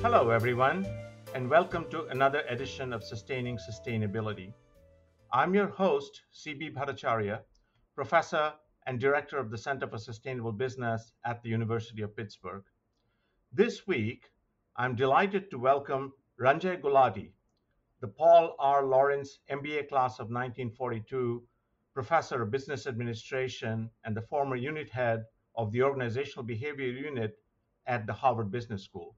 Hello, everyone, and welcome to another edition of Sustaining Sustainability. I'm your host, CB Bhattacharya, professor and director of the Center for Sustainable Business at the University of Pittsburgh. This week, I'm delighted to welcome Ranjay Gulati, the Paul R. Lawrence MBA class of 1942, professor of business administration and the former unit head of the organizational behavior unit at the Harvard Business School.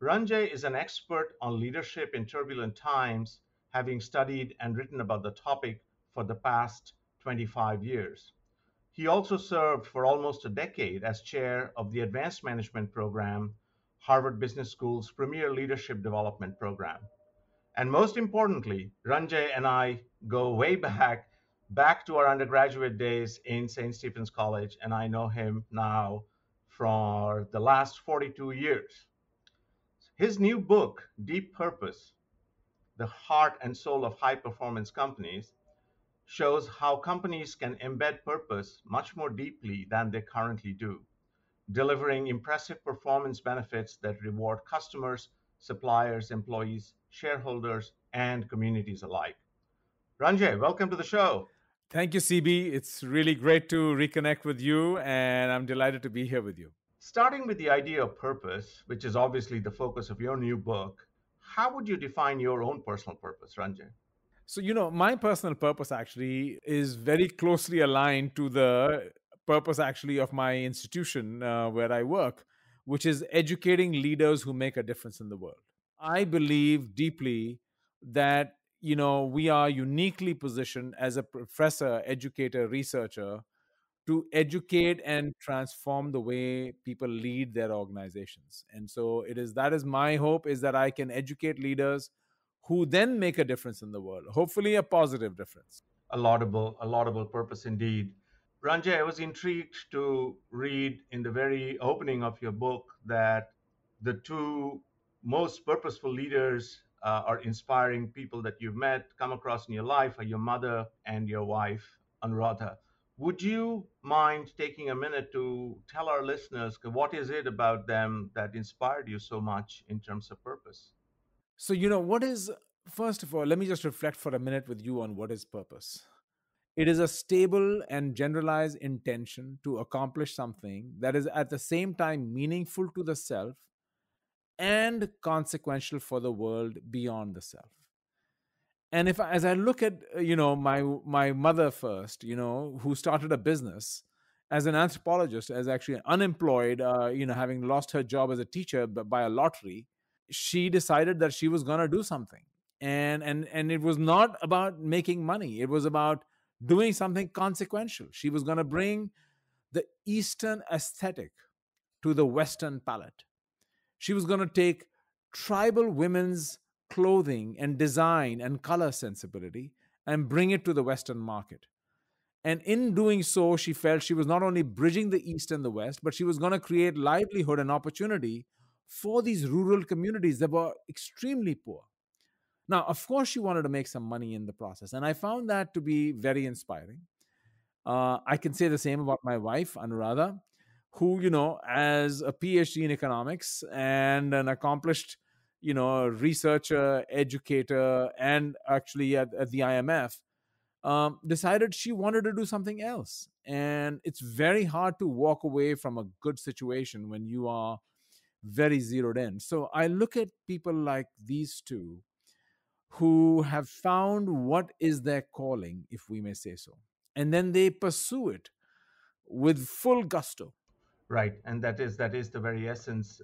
Ranjay is an expert on leadership in turbulent times, having studied and written about the topic for the past 25 years. He also served for almost a decade as chair of the Advanced Management Program, Harvard Business School's premier leadership development program. And most importantly, Ranjay and I go way back to our undergraduate days in St. Stephen's College, and I know him now for the last 42 years. His new book, Deep Purpose: The Heart and Soul of High Performance Companies, shows how companies can embed purpose much more deeply than they currently do, delivering impressive performance benefits that reward customers, suppliers, employees, shareholders, and communities alike. Ranjay, welcome to the show. Thank you, CB. It's really great to reconnect with you, and I'm delighted to be here with you. Starting with the idea of purpose, which is obviously the focus of your new book, how would you define your own personal purpose, Ranjay? So, my personal purpose actually is very closely aligned to the purpose actually of my institution where I work, which is educating leaders who make a difference in the world. I believe deeply that, we are uniquely positioned as a professor, educator, researcher to educate and transform the way people lead their organizations. And so that is my hope, is that I can educate leaders who then make a difference in the world, hopefully a positive difference. A laudable purpose indeed. Ranjay, I was intrigued to read in the very opening of your book that the two most purposeful leaders or inspiring people that you've met, come across in your life, are your mother and your wife, Anuradha. Would you mind taking a minute to tell our listeners what is it about them that inspired you so much in terms of purpose? So, first of all, let me just reflect for a minute with you on what is purpose. It is a stable and generalized intention to accomplish something that is at the same time meaningful to the self and consequential for the world beyond the self. And as I look at my mother first, who started a business as an anthropologist, as actually unemployed, having lost her job as a teacher by a lottery, she decided that she was going to do something, and it was not about making money. It was about doing something consequential. She was going to bring the Eastern aesthetic to the Western palate. She was going to take tribal women's clothing and design and color sensibility and bring it to the Western market. And in doing so, she felt she was not only bridging the East and the West, but she was going to create livelihood and opportunity for these rural communities that were extremely poor. Now, of course, she wanted to make some money in the process. And I found that to be very inspiring. I can say the same about my wife, Anuradha, who, as a PhD in economics and an accomplished, researcher, educator, and actually at the IMF, decided she wanted to do something else. And it's very hard to walk away from a good situation when you are very zeroed in. So I look at people like these two who have found what is their calling, if we may say so, and then they pursue it with full gusto. Right, and that is the very essence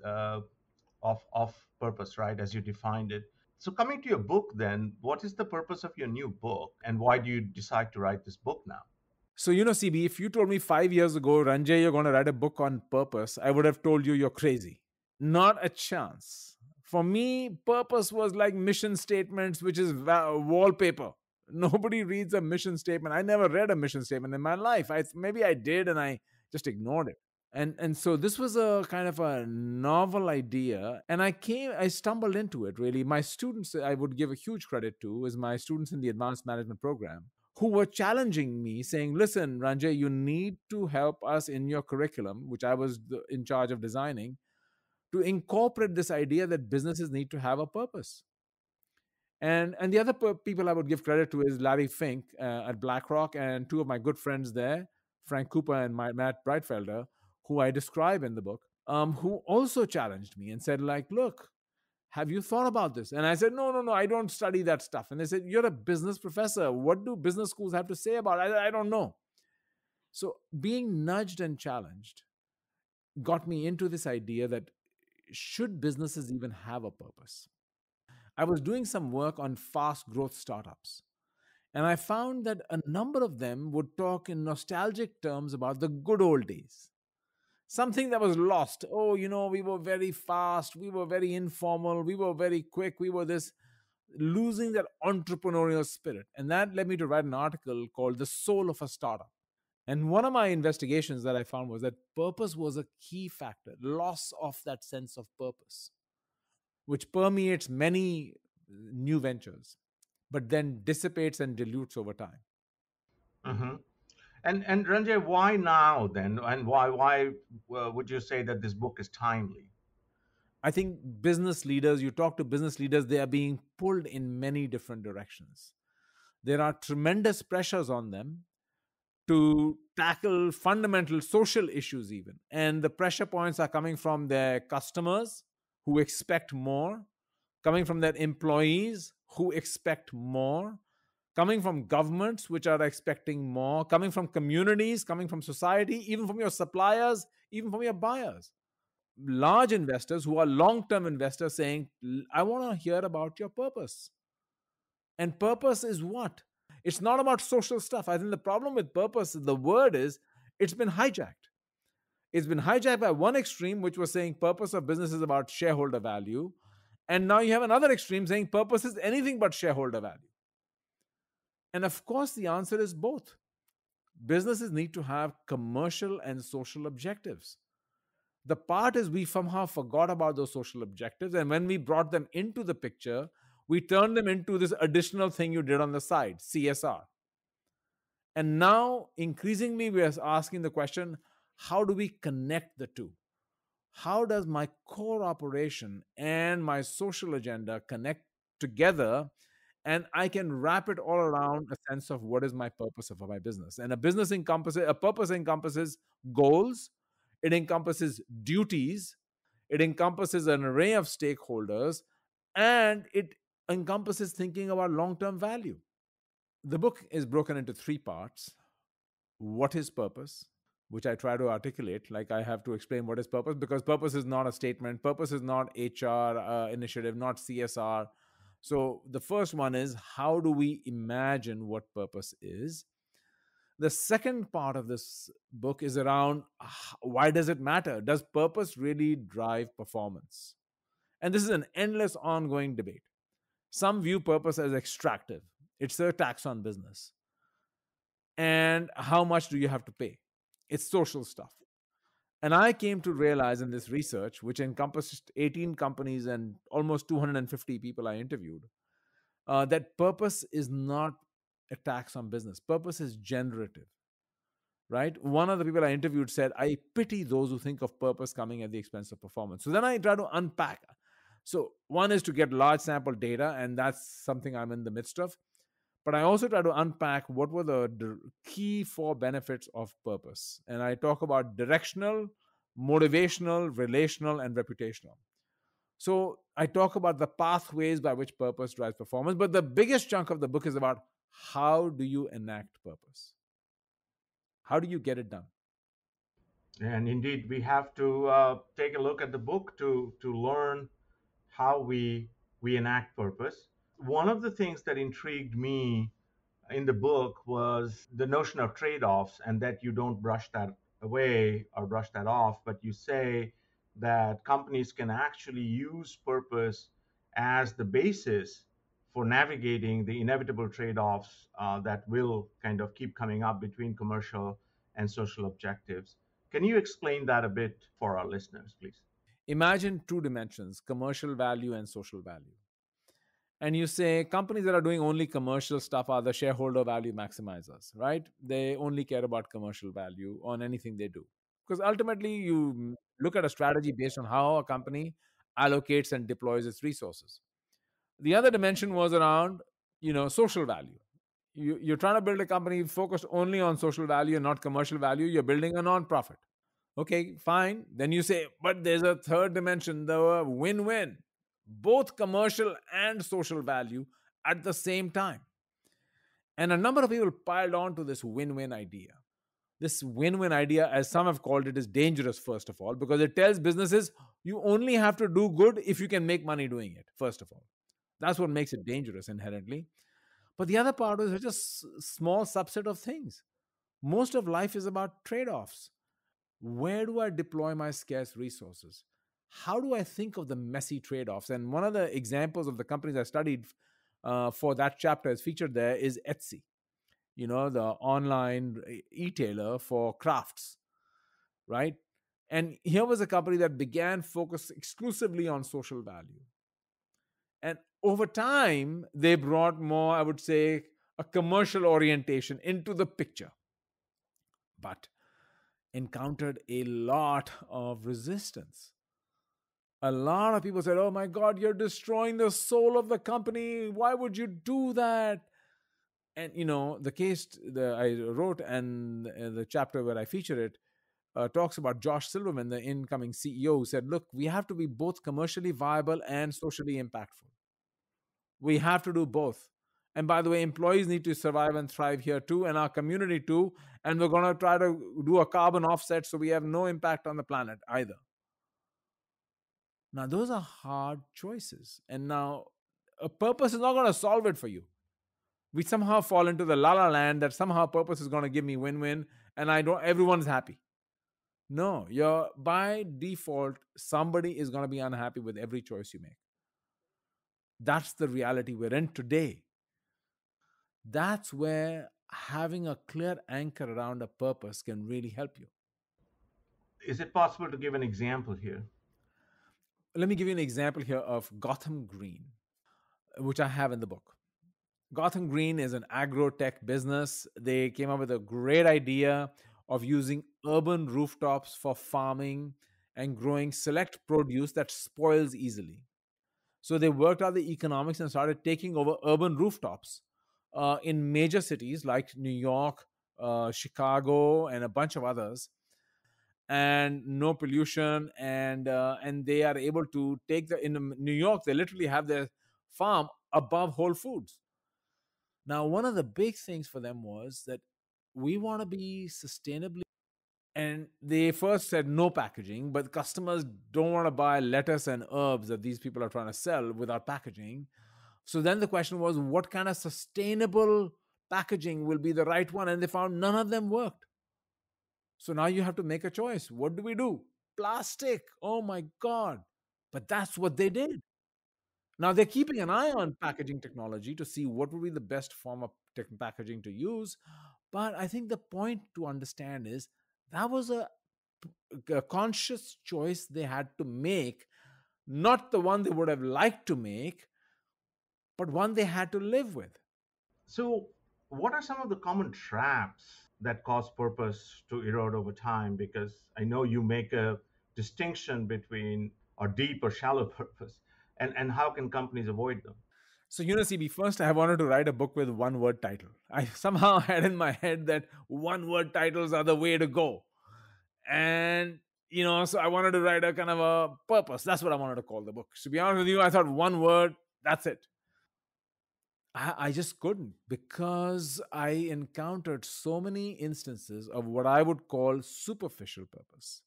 of purpose, right, as you defined it. So coming to your book, then, what is the purpose of your new book, and why do you decide to write this book now? So, CB, if you told me 5 years ago, Ranjay, you're going to write a book on purpose, I would have told you you're crazy. Not a chance. For me, purpose was like mission statements, which is wallpaper. Nobody reads a mission statement. I never read a mission statement in my life. Maybe I did and I just ignored it. And so this was a kind of a novel idea, and I stumbled into it. Really, my students, I would give a huge credit to, is my students in the advanced management program, who were challenging me, saying, listen, Ranjay, you need to help us in your curriculum, which I was in charge of designing, to incorporate this idea that businesses need to have a purpose. And the other people I would give credit to is Larry Fink at BlackRock, and two of my good friends there, Frank Cooper and Matt Breitfelder, who I describe in the book, who also challenged me and said, like, look, have you thought about this? And I said, no, no, no, I don't study that stuff. And they said, you're a business professor. What do business schools have to say about it? I don't know. So being nudged and challenged got me into this idea that should businesses even have a purpose? I was doing some work on fast growth startups, and I found that a number of them would talk in nostalgic terms about the good old days, something that was lost. Oh, we were very fast, we were very informal, we were very quick, we were this, losing that entrepreneurial spirit. And that led me to write an article called The Soul of a Startup. And one of my investigations that I found was that purpose was a key factor, loss of that sense of purpose, which permeates many new ventures, but then dissipates and dilutes over time. Hmm. And Ranjay, why now then, and why would you say that this book is timely? I think business leaders, you talk to business leaders, they are being pulled in many different directions. There are tremendous pressures on them to tackle fundamental social issues, even. And the pressure points are coming from their customers who expect more, coming from their employees who expect more, coming from governments which are expecting more, coming from communities, coming from society, even from your suppliers, even from your buyers. Large investors who are long term investors saying, I want to hear about your purpose. And purpose is what? It's not about social stuff. I think the problem with purpose, the word is, it's been hijacked. It's been hijacked by one extreme, which was saying purpose of business is about shareholder value. And now you have another extreme saying purpose is anything but shareholder value. And of course, the answer is both. Businesses need to have commercial and social objectives. The part is we somehow forgot about those social objectives. And when we brought them into the picture, we turned them into this additional thing you did on the side, CSR. And now, increasingly, we are asking the question, how do we connect the two? How does my core operation and my social agenda connect together? And I can wrap it all around a sense of what is my purpose of my business. And a purpose encompasses goals, it encompasses duties, it encompasses an array of stakeholders, and it encompasses thinking about long-term value. The book is broken into three parts. What is purpose? Which I try to articulate. Like, I have to explain what is purpose, because purpose is not a statement. Purpose is not HR initiative, not CSR. So the first one is, how do we imagine what purpose is? The second part of this book is around, why does it matter? Does purpose really drive performance? And this is an endless ongoing debate. Some view purpose as extractive. It's a tax on business. And how much do you have to pay? It's social stuff. And I came to realize in this research, which encompassed 18 companies and almost 250 people I interviewed, that purpose is not a tax on business. Purpose is generative, right? One of the people I interviewed said, I pity those who think of purpose coming at the expense of performance. So then I try to unpack. So one is to get large sample data, and that's something I'm in the midst of. But I also try to unpack what were the key four benefits of purpose. And I talk about directional, motivational, relational, and reputational. So I talk about the pathways by which purpose drives performance. But the biggest chunk of the book is about, how do you enact purpose? How do you get it done? And indeed, we have to take a look at the book to learn how we enact purpose. One of the things that intrigued me in the book was the notion of trade-offs, and that you don't brush that away or brush that off, but you say that companies can actually use purpose as the basis for navigating the inevitable trade-offs that will kind of keep coming up between commercial and social objectives. Can you explain that a bit for our listeners, please? Imagine two dimensions, commercial value and social value. And you say companies that are doing only commercial stuff are the shareholder value maximizers, right? They only care about commercial value on anything they do. Because ultimately, you look at a strategy based on how a company allocates and deploys its resources. The other dimension was around, social value. You're trying to build a company focused only on social value and not commercial value. You're building a non-profit. Okay, fine. Then you say, but there's a third dimension, the win-win, both commercial and social value at the same time. And a number of people piled on to this win-win idea. This win-win idea, as some have called it, is dangerous, first of all, because it tells businesses you only have to do good if you can make money doing it, first of all. That's what makes it dangerous inherently. But the other part is just a small subset of things. Most of life is about trade-offs. Where do I deploy my scarce resources? How do I think of the messy trade-offs? And one of the examples of the companies I studied for that chapter is featured there is Etsy, the online e-tailer for crafts, right? And here was a company that began focus exclusively on social value. And over time, they brought more, I would say, a commercial orientation into the picture, but encountered a lot of resistance. A lot of people said, "Oh my God, you're destroying the soul of the company. Why would you do that?" And the case that I wrote and the chapter where I feature it talks about Josh Silverman, the incoming CEO, who said, "Look, we have to be both commercially viable and socially impactful. We have to do both. And by the way, employees need to survive and thrive here too, and our community too. And we're going to try to do a carbon offset so we have no impact on the planet either." Now, those are hard choices. And now, a purpose is not going to solve it for you. We somehow fall into the la la land that somehow purpose is going to give me win-win, and everyone's happy. No, you're by default, somebody is going to be unhappy with every choice you make. That's the reality we're in today. That's where having a clear anchor around a purpose can really help you. Is it possible to give an example here? Let me give you an example here of Gotham Green, which I have in the book. Gotham Green is an agro-tech business. They came up with a great idea of using urban rooftops for farming and growing select produce that spoils easily. So they worked out the economics and started taking over urban rooftops in major cities like New York, Chicago, and a bunch of others, and no pollution. And they are able to take in New York, they literally have their farm above Whole Foods. Now, one of the big things for them was that we want to be sustainably, and they first said no packaging, but customers don't want to buy lettuce and herbs that these people are trying to sell without packaging. So then the question was, what kind of sustainable packaging will be the right one? And they found none of them worked. So now you have to make a choice. What do we do? Plastic. Oh my God. But that's what they did. Now they're keeping an eye on packaging technology to see what would be the best form of packaging to use. But I think the point to understand is that was a conscious choice they had to make, not the one they would have liked to make, but one they had to live with. So, what are some of the common traps that cause purpose to erode over time? Because I know you make a distinction between a deep or shallow purpose, and how can companies avoid them? So, CB, first I wanted to write a book with one word title. I somehow had in my head that one word titles are the way to go. And, so I wanted to write a kind of a purpose. That's what I wanted to call the book. To be honest with you, I thought one word, that's it. I just couldn't, because I encountered so many instances of what I would call superficial purpose.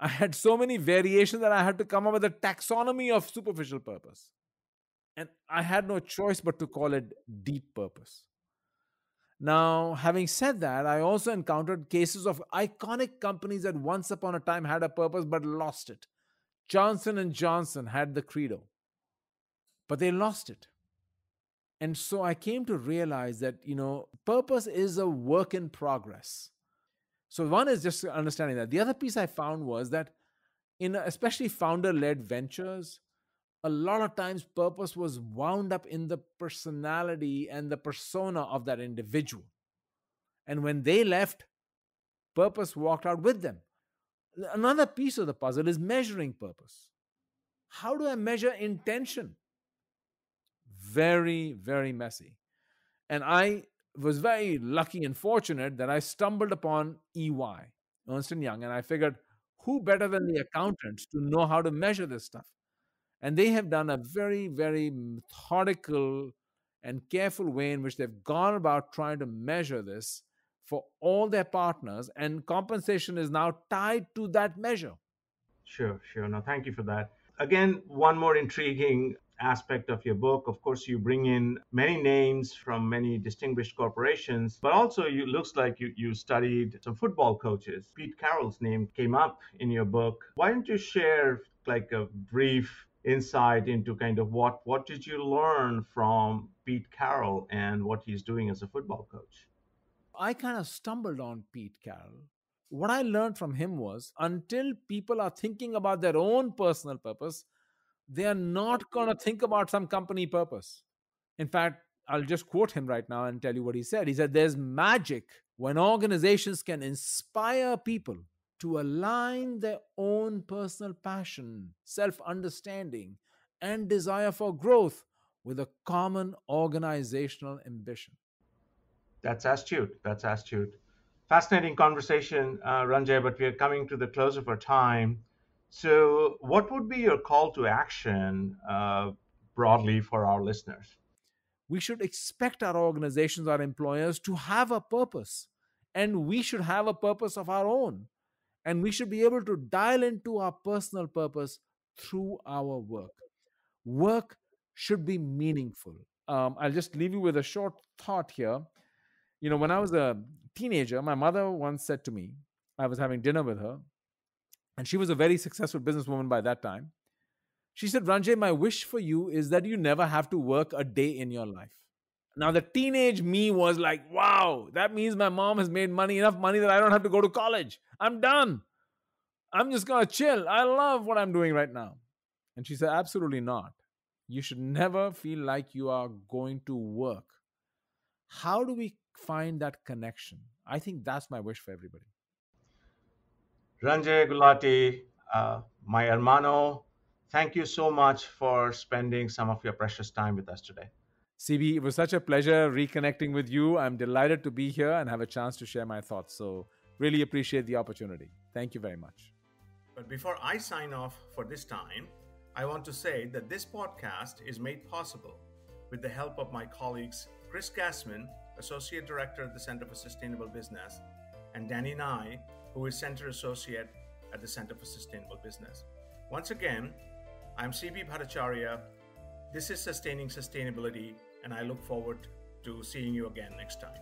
I had so many variations that I had to come up with a taxonomy of superficial purpose. And I had no choice but to call it deep purpose. Now, having said that, I also encountered cases of iconic companies that once upon a time had a purpose but lost it. Johnson and Johnson had the credo, but they lost it. And so I came to realize that, purpose is a work in progress. So one is just understanding that. The other piece I found was that in especially founder-led ventures, a lot of times purpose was wound up in the personality and the persona of that individual. And when they left, Purpose walked out with them. Another piece of the puzzle is measuring purpose. How do I measure intention? Very, very messy. And I was very lucky and fortunate that I stumbled upon EY, Ernst& Young, and I figured, who better than the accountants to know how to measure this stuff? And they have done a very, very methodical and careful way in which they've gone about trying to measure this for all their partners, and compensation is now tied to that measure. Sure, sure. No, thank you for that. Again, one more intriguing aspect of your book. Of course, you bring in many names from many distinguished corporations, but also you looks like you studied some football coaches. Pete Carroll's name came up in your book. Why don't you share like a brief insight into kind of what did you learn from Pete Carroll and what he's doing as a football coach? I kind of stumbled on Pete Carroll. What I learned from him was, until people are thinking about their own personal purpose, they are not going to think about some company purpose. In fact, I'll just quote him right now and tell you what he said. He said, "There's magic when organizations can inspire people to align their own personal passion, self understanding, and desire for growth with a common organizational ambition." That's astute. That's astute. Fascinating conversation, Ranjay, but we are coming to the close of our time. So, what would be your call to action broadly for our listeners? We should expect our organizations, our employers, to have a purpose. And we should have a purpose of our own. And we should be able to dial into our personal purpose through our work. Work should be meaningful. I'll just leave you with a short thought here. When I was a teenager, my mother once said to me, I was having dinner with her, and she was a very successful businesswoman by that time. She said, "Ranjay, my wish for you is that you never have to work a day in your life." Now, the teenage me was like, wow, that means my mom has made enough money that I don't have to go to college. I'm done. I'm just going to chill. I love what I'm doing right now. And she said, absolutely not. You should never feel like you are going to work. How do we find that connection? I think that's my wish for everybody. Ranjay Gulati, my hermano, thank you so much for spending some of your precious time with us today. CB, it was such a pleasure reconnecting with you. I'm delighted to be here and have a chance to share my thoughts. So, really appreciate the opportunity. Thank you very much. But before I sign off for this time, I want to say that this podcast is made possible with the help of my colleagues Chris Gassman, Associate Director at the Center for Sustainable Business, and Danny Nye, who is Center Associate at the Center for Sustainable Business. Once again, I'm CB Bhattacharya. This is Sustaining Sustainability, and I look forward to seeing you again next time.